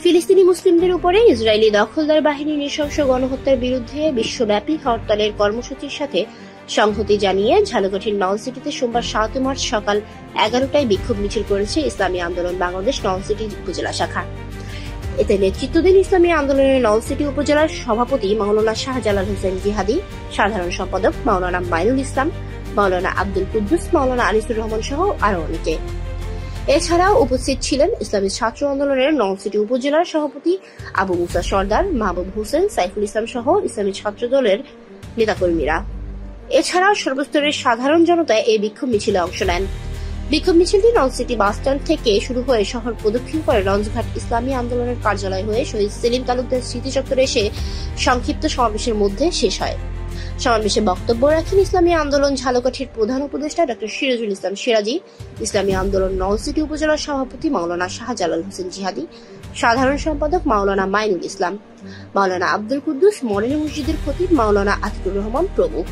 ফিলিস্তিনি মুসলিমদের উপরে ইসরায়েলি দখলদার বাহিনীর নৃশংস গণহত্যার বিরুদ্ধে বিশ্বব্যাপী হরতালের কর্মসূচির সাথে সংহতি জানিয়ে ঝালকাঠির নন সিটিতে সোমবার ৭ মার্চ সকাল ১১টায় বিক্ষোভ মিছিল করেছে ইসলামী আন্দোলন বাংলাদেশ নন সিটি উপজেলা শাখা। এতে নেতৃত্ব দেন ইসলামী আন্দোলনের নন সিটি উপজেলার সভাপতি মাওলানা শাহজালাল হোসেন জিহাদি, সাধারণ সম্পাদক মাওলানা মাইনুল ইসলাম, মাওলানা আব্দুল কুদ্দুস, মাওলানা আনিসুর রহমান সহ আরো অনেকে। এছাড়াও উপস্থিত ছিলেন ইসলামী ছাত্র আন্দোলনের নন সিটি উপজেলার সভাপতি আবু মুসা সর্দার, মাহবুব হোসেন, সাইফুল ইসলাম সহ ইসলামী ছাত্র দলের নেতাকর্মীরা। এছাড়াও সর্বস্তরের সাধারণ জনতা এই বিক্ষোভ মিছিলে অংশ নেন। বিক্ষোভ মিছিলটি নন সিটি বাসস্ট্যান্ড থেকে শুরু হয়ে শহর প্রদক্ষিণ করে লঞ্চঘাট ইসলামী আন্দোলনের কার্যালয় হয়ে শহীদ সেলিম তালুকদার স্মৃতি চত্বরে এসে সংক্ষিপ্ত সমাবেশের মধ্যে শেষ হয়। সমাবেশে বক্তব্য রাখেন ইসলামী আন্দোলন ঝালকাঠির প্রধান উপদেষ্টা ডক্টর সিরাজুল ইসলাম সিরাজি, ইসলামী আন্দোলন নন সিটি উপজেলার সভাপতি মাওলানা শাহজালাল হোসেন জিহাদি, সাধারণ সম্পাদক মাওলানা মাইনুল ইসলাম, মাওলানা আব্দুল কুদ্দুস, মডেল মসজিদের খতিব মাওলানা আতিকুর রহমান প্রমুখ।